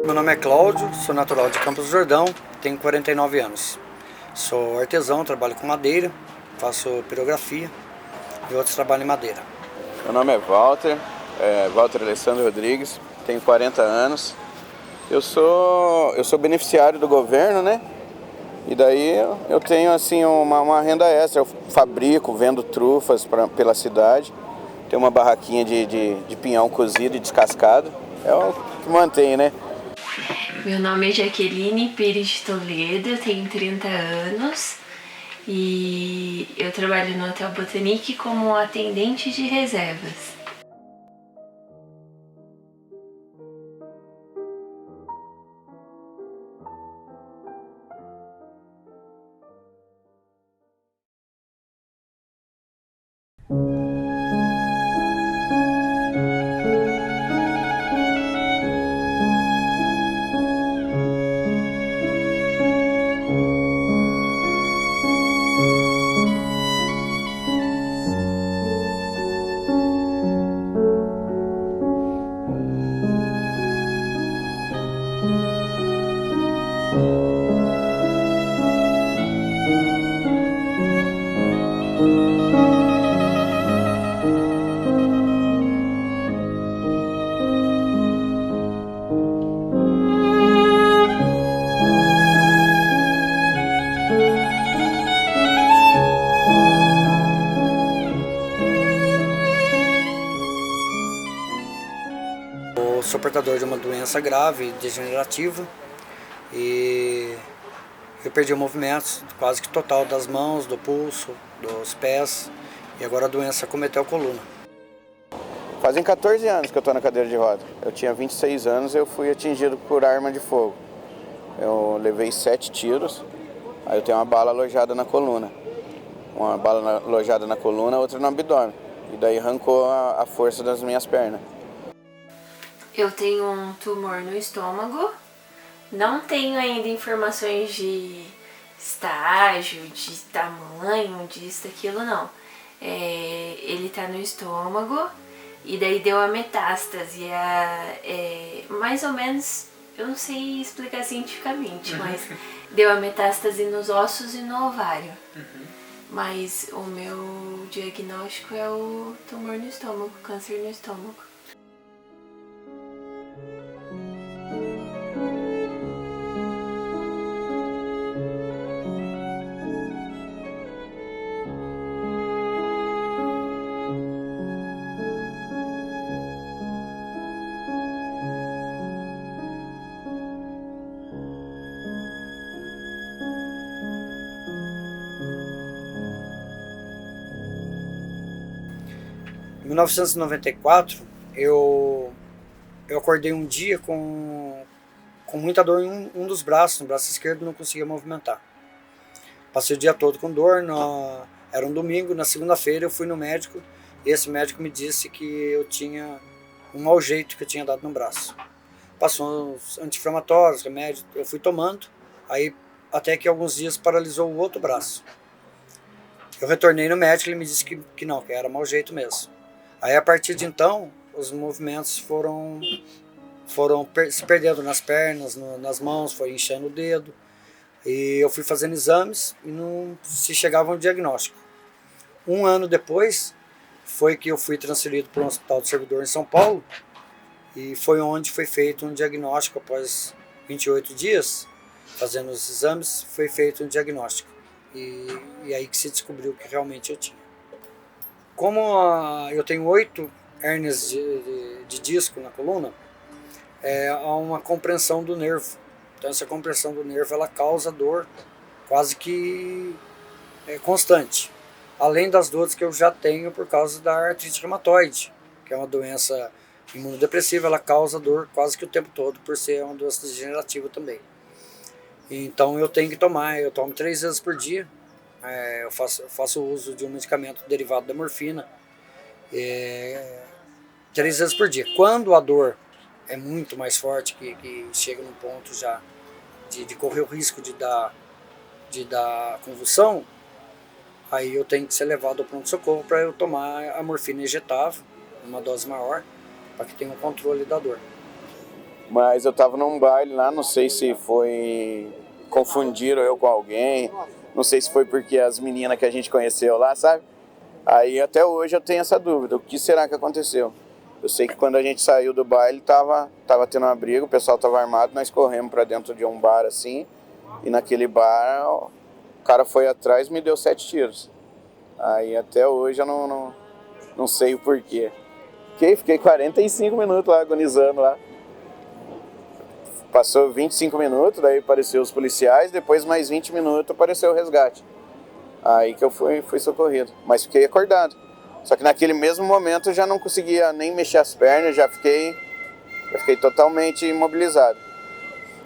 Meu nome é Cláudio, sou natural de Campos do Jordão, tenho 49 anos. Sou artesão, trabalho com madeira, faço pirografia e outros trabalhos em madeira. Meu nome é Walter Alessandro Rodrigues, tenho 40 anos. Eu sou beneficiário do governo, né? E daí eu tenho assim uma renda extra. Eu fabrico, vendo trufas pela cidade. Tenho uma barraquinha de pinhão cozido e descascado. É o que mantém, né? Meu nome é Jaqueline Pires de Toledo, eu tenho 30 anos e eu trabalho no Hotel Botanique como atendente de reservas. Sou portador de uma doença grave, degenerativa, e eu perdi o movimento quase que total das mãos, do pulso, dos pés, e agora a doença acometeu a coluna. Fazem 14 anos que eu estou na cadeira de roda. Eu tinha 26 anos e eu fui atingido por arma de fogo. Eu levei 7 tiros, aí eu tenho uma bala alojada na coluna. Uma bala alojada na coluna, outra no abdômen. E daí arrancou a força das minhas pernas. Eu tenho um tumor no estômago, não tenho ainda informações de estágio, de tamanho, disso, daquilo, não. Ele tá no estômago e daí deu a metástase, mais ou menos, eu não sei explicar cientificamente, mas deu a metástase nos ossos e no ovário. Mas o meu diagnóstico é o tumor no estômago, câncer no estômago. Em 1994, eu acordei um dia com muita dor em um dos braços, no braço esquerdo, não conseguia movimentar. Passei o dia todo com dor, era um domingo, na segunda-feira eu fui no médico, e esse médico me disse que eu tinha um mau jeito que eu tinha dado no braço. Passou uns anti-inflamatórios, remédio, eu fui tomando, aí até que alguns dias paralisou o outro braço. Eu retornei no médico e ele me disse que não, que era mau jeito mesmo. Aí a partir de então, os movimentos foram se perdendo nas pernas, nas mãos, foi inchando o dedo. E eu fui fazendo exames e não se chegava a um diagnóstico. Um ano depois, foi que eu fui transferido para um hospital do servidor em São Paulo, e foi onde foi feito um diagnóstico. Após 28 dias, fazendo os exames, foi feito um diagnóstico. E aí que se descobriu que realmente eu tinha. Como eu tenho 8 hérnias de disco na coluna, há uma compressão do nervo. Então essa compressão do nervo ela causa dor quase que constante. Além das dores que eu já tenho por causa da artrite reumatoide, que é uma doença imunodepressiva, ela causa dor quase que o tempo todo por ser uma doença degenerativa também. Então eu tenho que tomar, eu tomo 3 vezes por dia. Eu faço uso de um medicamento derivado da morfina 3 vezes por dia. Quando a dor é muito mais forte, que chega num ponto já de correr o risco de dar convulsão, aí eu tenho que ser levado ao pronto-socorro para eu tomar a morfina injetável, uma dose maior, para que tenha um controle da dor. Mas eu tava num baile lá, não sei se confundiram eu com alguém, não sei se foi porque as meninas que a gente conheceu lá, sabe? Aí até hoje eu tenho essa dúvida, o que será que aconteceu? Eu sei que quando a gente saiu do baile tava tendo uma briga, o pessoal tava armado, nós corremos pra dentro de um bar assim, e naquele bar o cara foi atrás e me deu 7 tiros. Aí até hoje eu não sei o porquê. Fiquei 45 minutos lá agonizando lá. Passou 25 minutos, daí apareceu os policiais, depois mais 20 minutos apareceu o resgate. Aí que eu fui socorrido, mas fiquei acordado. Só que naquele mesmo momento eu já não conseguia nem mexer as pernas, já fiquei totalmente imobilizado.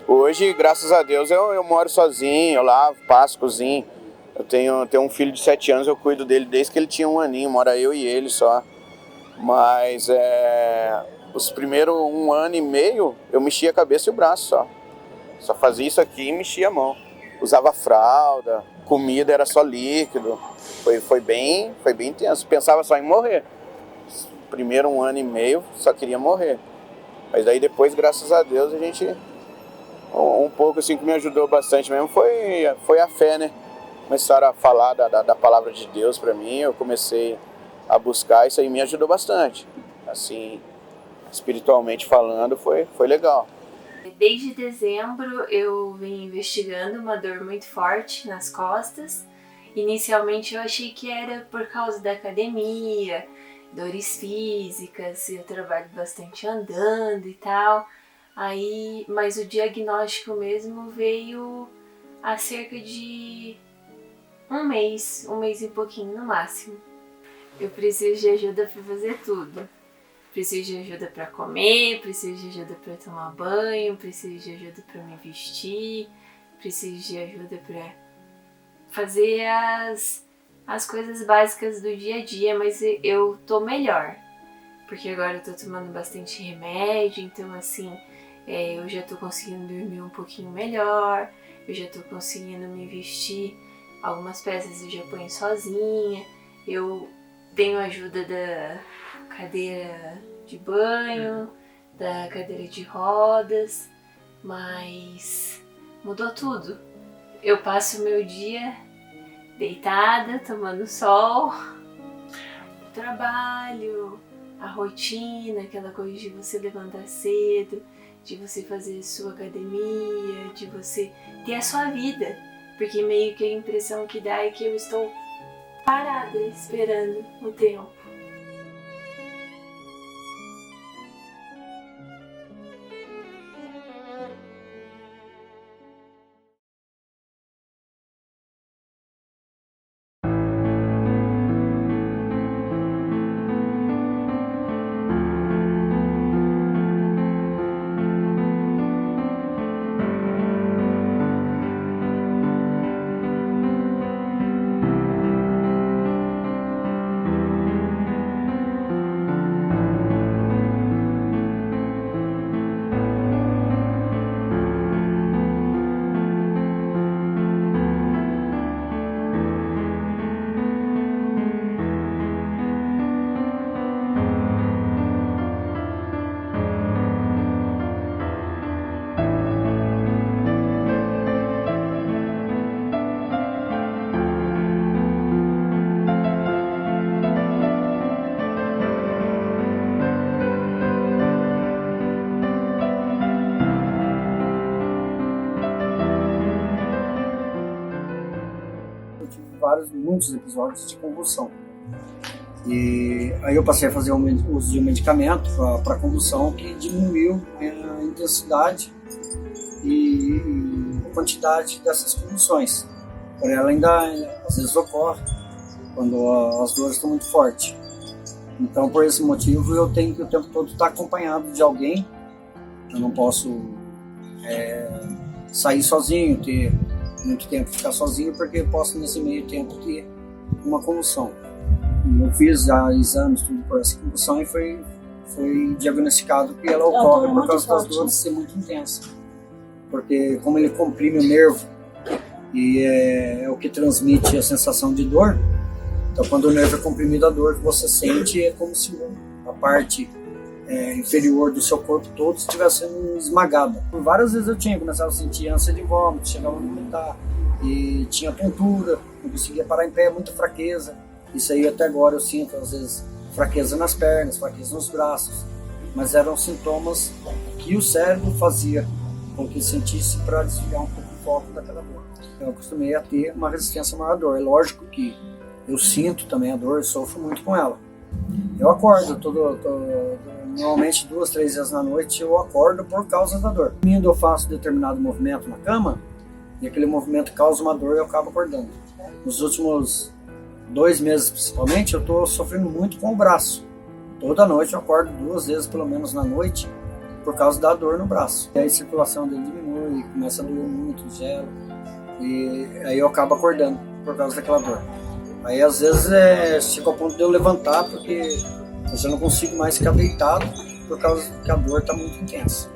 Hoje, graças a Deus, eu moro sozinho, eu lavo, passo, cozinho. Eu tenho um filho de 7 anos, eu cuido dele desde que ele tinha 1 aninho, mora eu e ele só. Mas os primeiros 1 ano e meio eu mexia a cabeça e o braço só. Só fazia isso aqui e mexia a mão. Usava fralda, comida era só líquido. Foi bem tenso. Pensava só em morrer. Primeiro 1 ano e meio só queria morrer. Mas daí depois, graças a Deus, a gente... Um pouco assim que me ajudou bastante mesmo foi a fé, né? Começaram a falar da palavra de Deus pra mim, eu comecei a buscar, isso aí me ajudou bastante. Assim, espiritualmente falando, foi legal. Desde dezembro eu venho investigando uma dor muito forte nas costas. Inicialmente eu achei que era por causa da academia, dores físicas, eu trabalho bastante andando e tal. Mas o diagnóstico mesmo veio há cerca de um mês e pouquinho no máximo. Eu preciso de ajuda para fazer tudo. Preciso de ajuda para comer, preciso de ajuda para tomar banho, preciso de ajuda para me vestir, preciso de ajuda para fazer as coisas básicas do dia a dia, mas eu tô melhor. Porque agora eu tô tomando bastante remédio, então assim, eu já tô conseguindo dormir um pouquinho melhor, eu já tô conseguindo me vestir, algumas peças eu já ponho sozinha, eu tenho ajuda da cadeira de banho, da cadeira de rodas, mas mudou tudo. Eu passo o meu dia deitada, tomando sol, o trabalho, a rotina, aquela coisa de você levantar cedo, de você fazer sua academia, de você ter a sua vida, porque meio que a impressão que dá é que eu estou parada esperando o tempo. Muitos episódios de convulsão. E aí eu passei a fazer o uso de um medicamento para convulsão que diminuiu a intensidade e a quantidade dessas convulsões. Porém, ela ainda às vezes ocorre quando as dores estão muito fortes. Então, por esse motivo, eu tenho que o tempo todo estar acompanhado de alguém. Eu não posso sair sozinho, ter muito tempo ficar sozinho, porque eu posso nesse meio tempo ter uma convulsão. E eu fiz já exames tudo por essa convulsão e foi diagnosticado que ela ocorre por causa das dores ser muito intensa. Porque como ele comprime o nervo e é o que transmite a sensação de dor, então quando o nervo é comprimido, a dor que você sente é como se a parte inferior do seu corpo todo estivesse sendo esmagada. Por várias vezes eu começava a sentir ânsia de vômito, chegava a vomitar, e tinha tontura, não conseguia parar em pé, muita fraqueza. Isso aí até agora eu sinto, às vezes, fraqueza nas pernas, fraqueza nos braços, mas eram sintomas que o cérebro fazia com que sentisse para desviar um pouco o foco daquela dor. Eu acostumei a ter uma resistência maior à dor. É lógico que eu sinto também a dor, eu sofro muito com ela. Eu acordo, normalmente 2, 3 vezes na noite eu acordo por causa da dor. Quando eu faço determinado movimento na cama, e aquele movimento causa uma dor, eu acabo acordando. Nos últimos 2 meses principalmente, eu estou sofrendo muito com o braço. Toda noite eu acordo 2 vezes pelo menos na noite por causa da dor no braço. E aí a circulação dele diminui, começa a doer muito, gelo, e aí eu acabo acordando por causa daquela dor. Aí às vezes chega ao ponto de eu levantar porque eu não consigo mais ficar deitado por causa que a dor está muito intensa.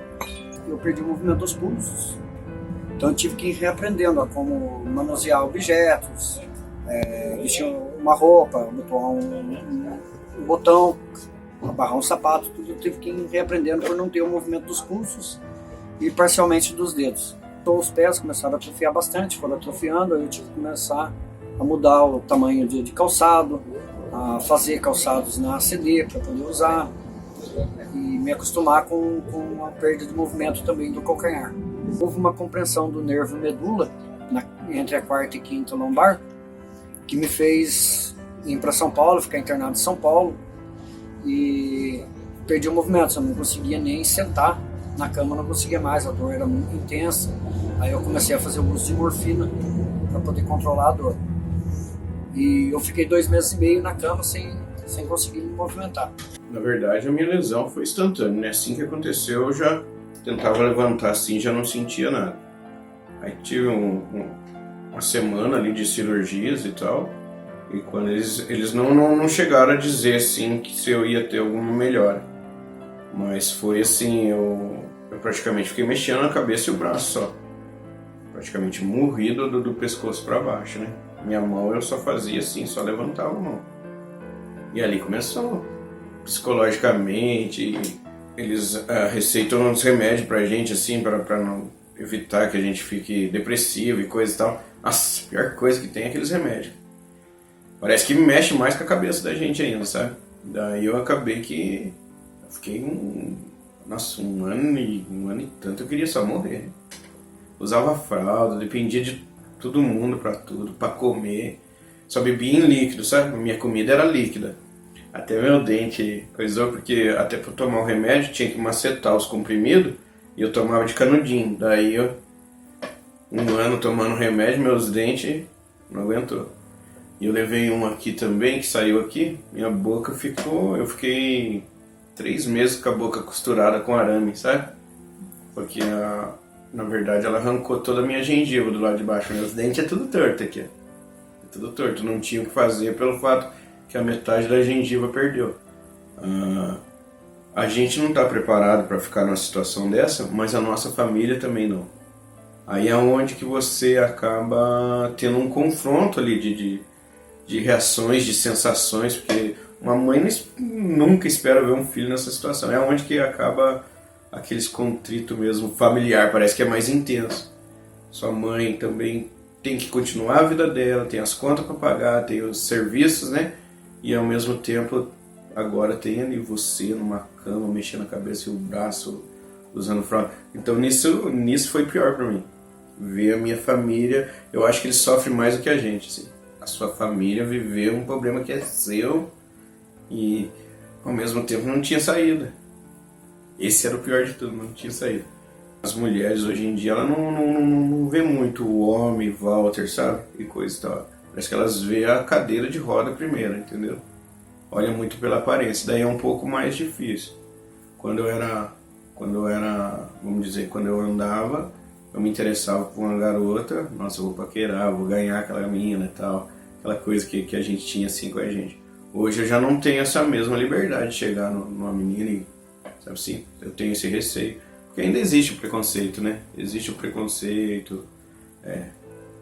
Eu perdi o movimento dos pulsos, então eu tive que ir reaprendendo a como manusear objetos, vestir uma roupa, botar um botão, abarrar um sapato, tudo eu tive que ir reaprendendo por não ter o movimento dos pulsos e parcialmente dos dedos. Então os pés começaram a atrofiar bastante, foram atrofiando, aí eu tive que começar a mudar o tamanho de calçado, a fazer calçados na ACD para poder usar e me acostumar com a perda de movimento também do calcanhar. Houve uma compreensão do nervo medula entre a 4ª e 5ª lombar que me fez ir para São Paulo, ficar internado em São Paulo e perdi o movimento, eu não conseguia nem sentar na cama, não conseguia mais, a dor era muito intensa. Aí eu comecei a fazer o uso de morfina para poder controlar a dor. E eu fiquei 2 meses e meio na cama sem conseguir me movimentar. Na verdade, a minha lesão foi instantânea, né? Assim que aconteceu, eu já tentava levantar assim, já não sentia nada. Aí tive uma semana ali de cirurgias e tal, e quando eles não chegaram a dizer assim que se eu ia ter alguma melhora. Mas foi assim, eu praticamente fiquei mexendo na cabeça e o braço só. Praticamente morrido do pescoço para baixo, né? Minha mão eu só fazia assim, só levantava a mão. E ali começou. Psicologicamente, eles receitam uns remédios pra gente, assim, pra não evitar que a gente fique depressivo e coisa e tal. Nossa, a pior coisa que tem é aqueles remédios. Parece que mexe mais com a cabeça da gente ainda, sabe? Daí eu acabei que... Eu fiquei um ano e tanto, eu queria só morrer. Usava fralda, dependia de todo mundo pra tudo, pra comer. Só bebia em líquido, sabe? Minha comida era líquida. Até meu dente coisou, porque até pra tomar o remédio tinha que macetar os comprimidos e eu tomava de canudinho. Daí eu, 1 ano tomando remédio, meus dentes não aguentou. E eu levei um aqui também, que saiu aqui, minha boca ficou... Eu fiquei 3 meses com a boca costurada com arame, sabe? Porque na verdade ela arrancou toda a minha gengiva do lado de baixo. Meus dentes é tudo torto aqui. É tudo torto, não tinha o que fazer pelo fato que a metade da gengiva perdeu. A gente não está preparado para ficar numa situação dessa, mas a nossa família também não. Aí é onde que você acaba tendo um confronto ali de reações, de sensações, porque uma mãe nunca espera ver um filho nessa situação. É onde que acaba aqueles contritos mesmo familiar, parece que é mais intenso. Sua mãe também tem que continuar a vida dela, tem as contas para pagar, tem os serviços, né? E ao mesmo tempo, agora tem ali você numa cama, mexendo a cabeça e o braço, usando fralda. Então nisso foi pior para mim. Ver a minha família, eu acho que eles sofrem mais do que a gente, assim. A sua família viveu um problema que é seu e ao mesmo tempo não tinha saída. Esse era o pior de tudo, não tinha saída. As mulheres hoje em dia, ela não vê muito o homem, Walter, sabe? E coisa e tal. Parece que elas vê a cadeira de roda primeiro, entendeu? Olha muito pela aparência, daí é um pouco mais difícil. Quando eu era, vamos dizer, quando eu andava, eu me interessava por uma garota, nossa, eu vou paquerar, vou ganhar aquela mina e tal, aquela coisa que a gente tinha assim com a gente. Hoje eu já não tenho essa mesma liberdade de chegar numa menina e, sabe assim, eu tenho esse receio. Porque ainda existe o preconceito, né? Existe o preconceito.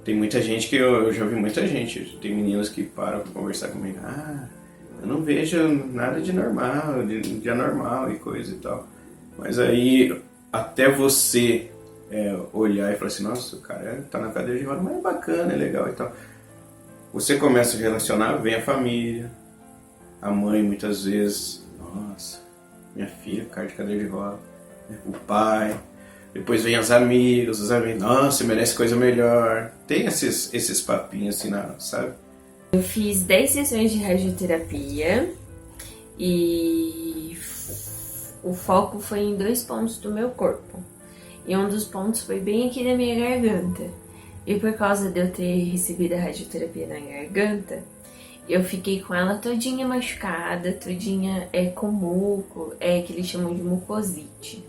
Tem muita gente que eu já vi muita gente. Tem meninas que param pra conversar comigo. Eu não vejo nada de normal, de anormal e coisa e tal. Mas aí, até você olhar e falar assim, nossa, o cara tá na cadeira de rodas, mas é bacana, é legal e tal. Você começa a se relacionar, vem a família, a mãe muitas vezes, nossa, minha filha, cara de cadeira de rodas, o pai, depois vem os amigos, nossa, você merece coisa melhor. Tem esses papinhos assim, sabe? Eu fiz 10 sessões de radioterapia e o foco foi em 2 pontos do meu corpo. E um dos pontos foi bem aqui na minha garganta. E por causa de eu ter recebido a radioterapia na garganta, eu fiquei com ela todinha machucada, todinha com muco, que eles chamam de mucosite.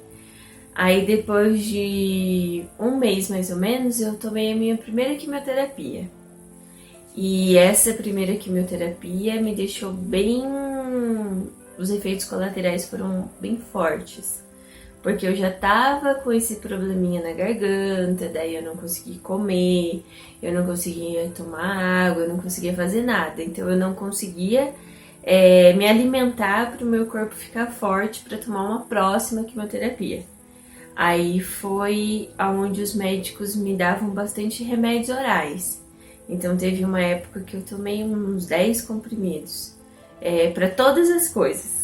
Aí depois de 1 mês mais ou menos, eu tomei a minha primeira quimioterapia. E essa primeira quimioterapia me deixou bem... Os efeitos colaterais foram bem fortes. Porque eu já tava com esse probleminha na garganta, daí eu não conseguia comer, eu não conseguia tomar água, eu não conseguia fazer nada. Então eu não conseguia me alimentar para o meu corpo ficar forte para tomar uma próxima quimioterapia. Aí foi onde os médicos me davam bastante remédios orais. Então teve uma época que eu tomei uns 10 comprimidos para todas as coisas.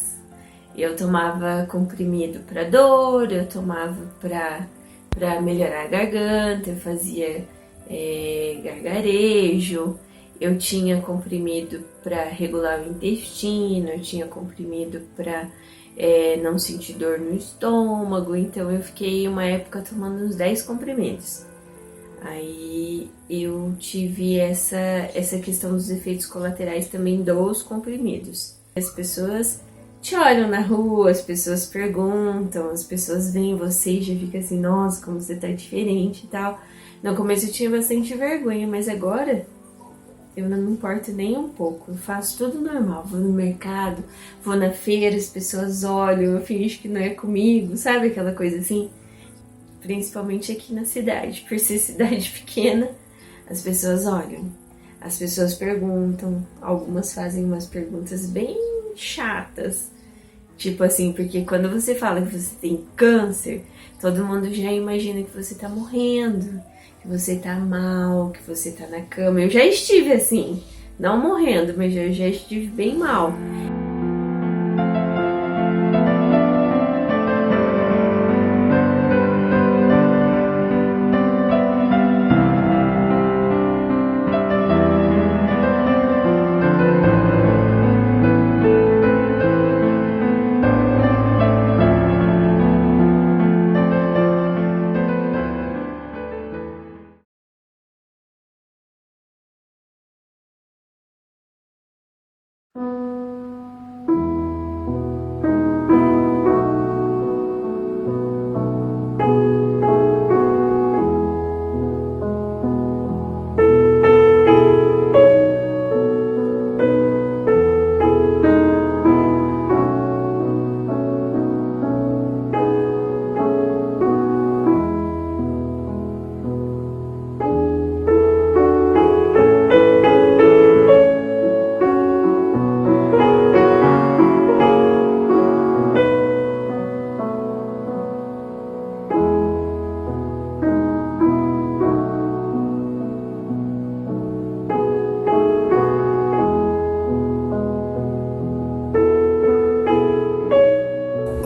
Eu tomava comprimido para dor, eu tomava para melhorar a garganta, eu fazia gargarejo, eu tinha comprimido para regular o intestino, eu tinha comprimido para não sentir dor no estômago, então eu fiquei uma época tomando uns 10 comprimidos. Aí eu tive essa questão dos efeitos colaterais também dos comprimidos. As pessoas te olham na rua, as pessoas perguntam, as pessoas veem você e já fica assim, nossa, como você tá diferente e tal. No começo eu tinha bastante vergonha, mas agora eu não me importo nem um pouco. Eu faço tudo normal, vou no mercado, vou na feira, as pessoas olham, eu finjo que não é comigo, sabe aquela coisa assim? Principalmente aqui na cidade, por ser cidade pequena, as pessoas olham, as pessoas perguntam, algumas fazem umas perguntas bem chatas. Tipo assim, porque quando você fala que você tem câncer, todo mundo já imagina que você tá morrendo, que você tá mal, que você tá na cama. Eu já estive assim, não morrendo, mas eu já estive bem mal.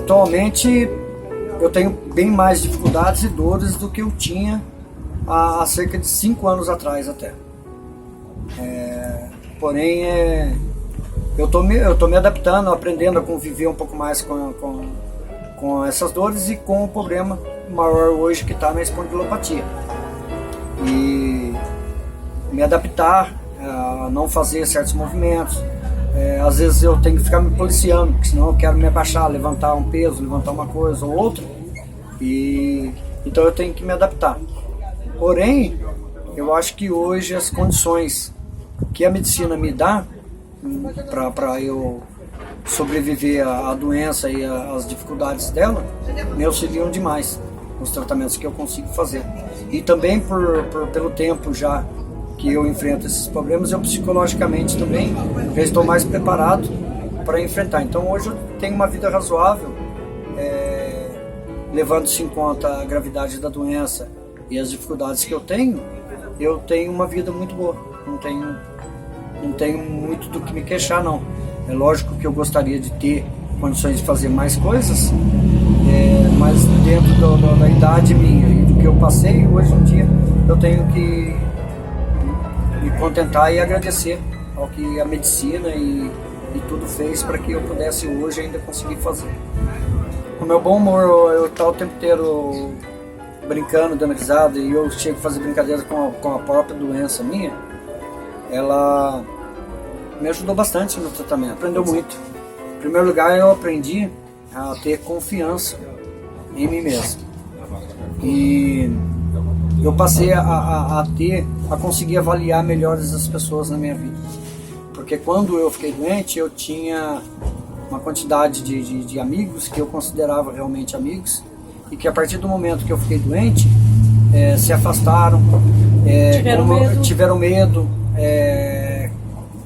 Atualmente eu tenho bem mais dificuldades e dores do que eu tinha há cerca de 5 anos atrás até. Porém, eu tô me adaptando, aprendendo a conviver um pouco mais com essas dores e com o problema maior hoje que está na espondilopatia. E me adaptar a não fazer certos movimentos. Às vezes eu tenho que ficar me policiando, porque senão eu quero me abaixar, levantar um peso, levantar uma coisa ou outra. E Então eu tenho que me adaptar. Porém, eu acho que hoje as condições que a medicina me dá para eu sobreviver à doença e às dificuldades dela, me auxiliam demais nos tratamentos que eu consigo fazer. E também pelo tempo já que eu enfrento esses problemas, eu psicologicamente também já estou mais preparado para enfrentar. Então hoje eu tenho uma vida razoável, levando-se em conta a gravidade da doença e as dificuldades que eu tenho uma vida muito boa. Não tenho muito do que me queixar, não. É lógico que eu gostaria de ter condições de fazer mais coisas, mas dentro da idade minha e do que eu passei, hoje em dia eu tenho que me contentar e agradecer ao que a medicina e tudo fez para que eu pudesse hoje ainda conseguir fazer. O meu bom humor, eu estou o tempo inteiro brincando, dando risada, e eu chego a fazer brincadeira com a própria doença minha. Ela me ajudou bastante no tratamento, aprendeu muito. Em primeiro lugar, eu aprendi a ter confiança em mim mesmo. E eu passei a conseguir avaliar melhor as pessoas na minha vida. Porque quando eu fiquei doente, eu tinha uma quantidade de amigos que eu considerava realmente amigos, e que a partir do momento que eu fiquei doente, se afastaram, tiveram medo,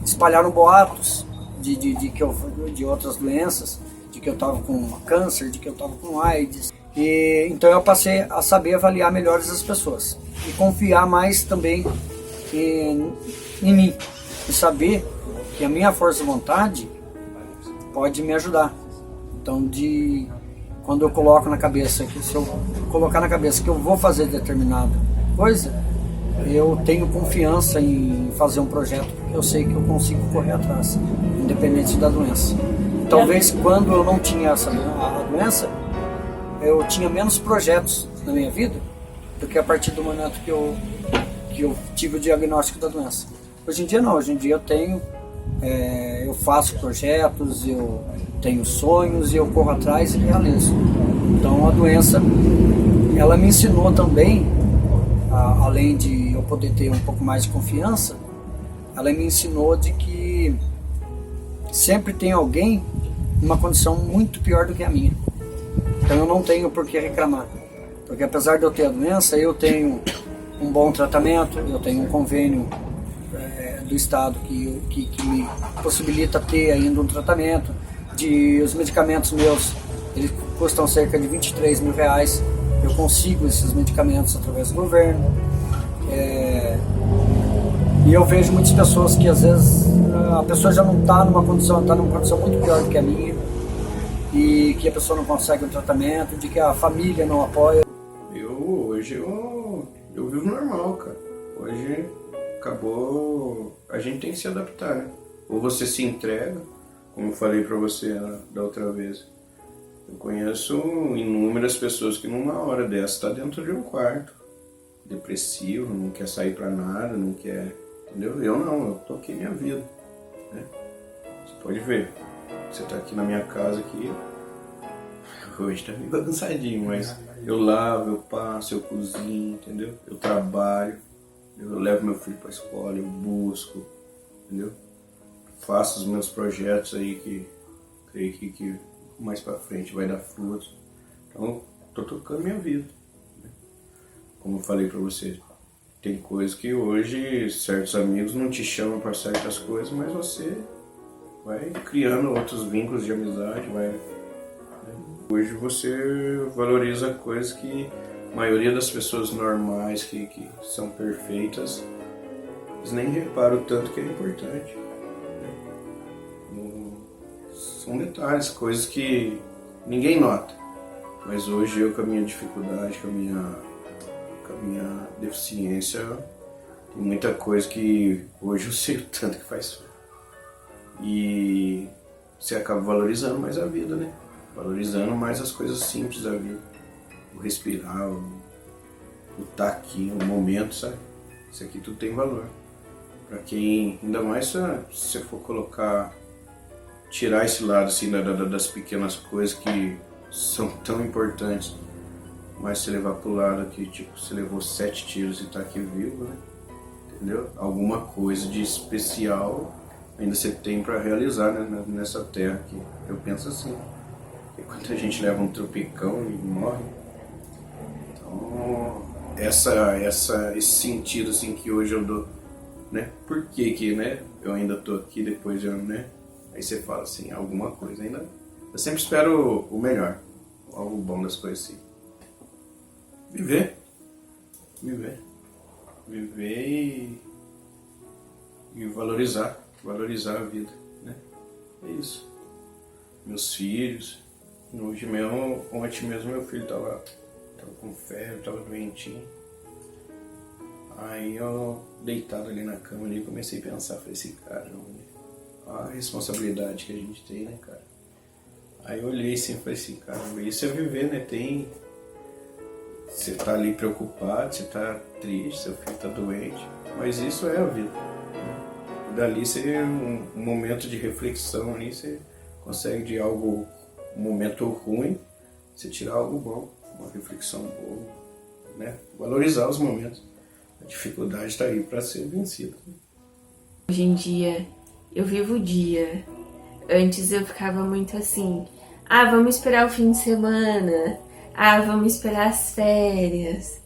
espalharam boatos de outras doenças, de que eu estava com câncer, de que eu estava com AIDS. E então eu passei a saber avaliar melhor as pessoas e confiar mais também em mim, e saber que a minha força de vontade pode me ajudar. Então, quando eu coloco na cabeça que se eu colocar na cabeça que eu vou fazer determinada coisa, eu tenho confiança em fazer um projeto, porque eu sei que eu consigo correr atrás, independente da doença. Talvez quando eu não tinha a doença, eu tinha menos projetos na minha vida do que a partir do momento que eu tive o diagnóstico da doença. Hoje em dia não, hoje em dia eu faço projetos, eu tenho sonhos e eu corro atrás e realizo. Então a doença, ela me ensinou também, além de eu poder ter um pouco mais de confiança, ela me ensinou de que sempre tem alguém numa condição muito pior do que a minha. Então eu não tenho por que reclamar, porque apesar de eu ter a doença, eu tenho um bom tratamento, eu tenho um convênio do Estado que me possibilita ter ainda um tratamento. Os medicamentos meus, eles custam cerca de R$23 mil, eu consigo esses medicamentos através do governo. E eu vejo muitas pessoas que às vezes a pessoa já não está numa condição muito pior do que a minha, e que a pessoa não consegue um tratamento, de que a família não apoia. Hoje eu vivo normal, cara. Hoje acabou, a gente tem que se adaptar, né? Ou você se entrega, como eu falei pra você da outra vez. Eu conheço inúmeras pessoas que numa hora dessa tá dentro de um quarto, depressivo, não quer sair pra nada, não quer, entendeu? Eu não, eu toquei minha vida, né? Você pode ver, você tá aqui na minha casa aqui, hoje tá meio bagunçadinho, mas eu lavo, eu passo, eu cozinho, entendeu? Eu trabalho, eu levo meu filho pra escola, eu busco, entendeu? Faço os meus projetos aí que creio que mais pra frente vai dar frutos. Então, tô tocando minha vida, né? Como eu falei pra você, tem coisas que hoje certos amigos não te chamam para certas coisas, mas você vai criando outros vínculos de amizade, né? Hoje você valoriza coisas que a maioria das pessoas normais, que são perfeitas, eles nem reparam o tanto que é importante. São detalhes, coisas que ninguém nota. Mas hoje eu, com a minha dificuldade, com a minha deficiência, tem muita coisa que hoje eu sei o tanto que faz falta. E você acaba valorizando mais a vida, né? Valorizando mais as coisas simples da vida. O respirar, o estar aqui, o momento, sabe? Isso aqui tudo tem valor. Pra quem, ainda mais se você for tirar esse lado assim das pequenas coisas que são tão importantes Mas se levar pro lado que, tipo, você levou 7 tiros e tá aqui vivo, né? Entendeu? Alguma coisa de especial ainda você tem para realizar, né, nessa terra aqui. Eu penso assim. Porque quando a gente leva um tropicão e morre, então esse sentido assim que hoje eu dou, né? Por que, né, eu ainda tô aqui depois de, né? Aí você fala assim, alguma coisa ainda. Eu sempre espero o melhor, algo bom das coisas assim. Viver e valorizar a vida, né? É isso. Meus filhos, ontem mesmo meu filho tava com febre, tava doentinho. Aí eu, deitado ali na cama, ali, comecei a pensar, falei assim, caramba, a responsabilidade que a gente tem, né, cara? Aí eu olhei assim e falei assim, caramba, isso é viver, né? Você tá ali preocupado, você tá triste, seu filho tá doente, mas isso é a vida. E dali você, um momento de reflexão ali, você consegue de algo, um momento ruim, você tirar algo bom, uma reflexão boa, né? Valorizar os momentos. A dificuldade está aí para ser vencida. Hoje em dia, eu vivo o dia. Antes eu ficava muito assim, vamos esperar o fim de semana, vamos esperar as férias,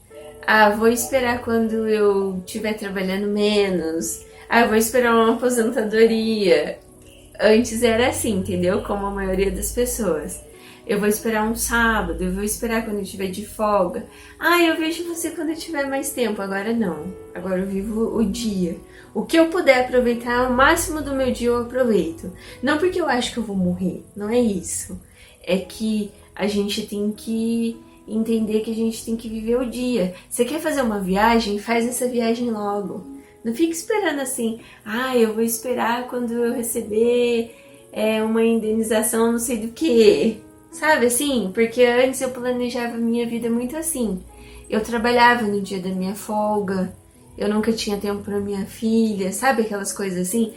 vou esperar quando eu estiver trabalhando menos, vou esperar uma aposentadoria. Antes era assim, entendeu? Como a maioria das pessoas. Eu vou esperar um sábado, eu vou esperar quando eu estiver de folga. Eu vejo você quando eu tiver mais tempo. Agora não. Agora eu vivo o dia. O que eu puder aproveitar, o máximo do meu dia eu aproveito. Não porque eu acho que eu vou morrer, não é isso. É que a gente tem que entender que a gente tem que viver o dia. Você quer fazer uma viagem? Faz essa viagem logo. Não fica esperando assim, eu vou esperar quando eu receber uma indenização não sei do que. Sabe assim? Porque antes eu planejava minha vida muito assim. Eu trabalhava no dia da minha folga, eu nunca tinha tempo para minha filha, sabe aquelas coisas assim?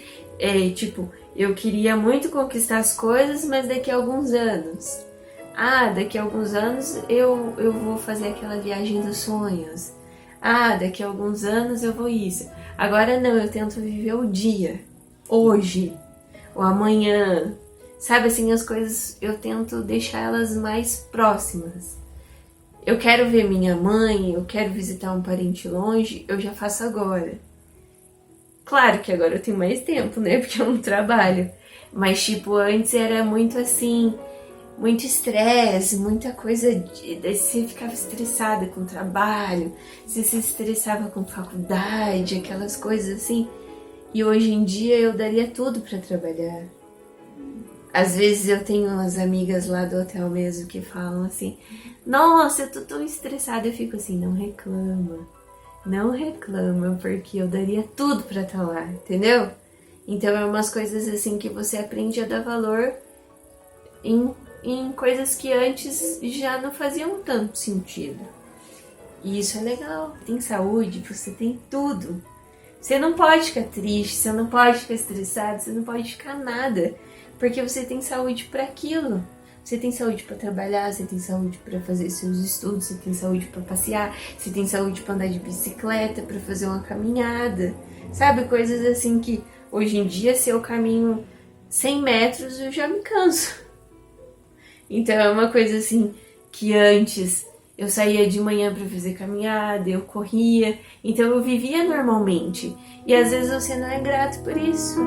Tipo, eu queria muito conquistar as coisas, mas daqui a alguns anos. Daqui a alguns anos eu vou fazer aquela viagem dos sonhos. Daqui a alguns anos eu vou isso. Agora não, eu tento viver o dia, hoje, o amanhã. Sabe assim, as coisas eu tento deixar elas mais próximas. Eu quero ver minha mãe, eu quero visitar um parente longe, eu já faço agora. Claro que agora eu tenho mais tempo, né? Porque eu não trabalho. Mas tipo, antes era muito assim, muito estresse, muita coisa. Você ficava estressada com o trabalho, você se estressava com faculdade, aquelas coisas assim. E hoje em dia eu daria tudo pra trabalhar. Às vezes eu tenho umas amigas lá do hotel mesmo que falam assim, nossa, eu tô tão estressada. Eu fico assim, não reclama, porque eu daria tudo pra estar lá, entendeu? Então é umas coisas assim que você aprende a dar valor em coisas que antes já não faziam tanto sentido. E isso é legal. Tem saúde, você tem tudo. Você não pode ficar triste, você não pode ficar estressado, você não pode ficar nada. Porque você tem saúde para aquilo. Você tem saúde para trabalhar, você tem saúde para fazer seus estudos, você tem saúde para passear, você tem saúde para andar de bicicleta, para fazer uma caminhada. Sabe, coisas assim que hoje em dia, se eu caminho 100 metros, eu já me canso. Então é uma coisa assim que antes eu saía de manhã para fazer caminhada, eu corria, então eu vivia normalmente. E às vezes você não é grato por isso.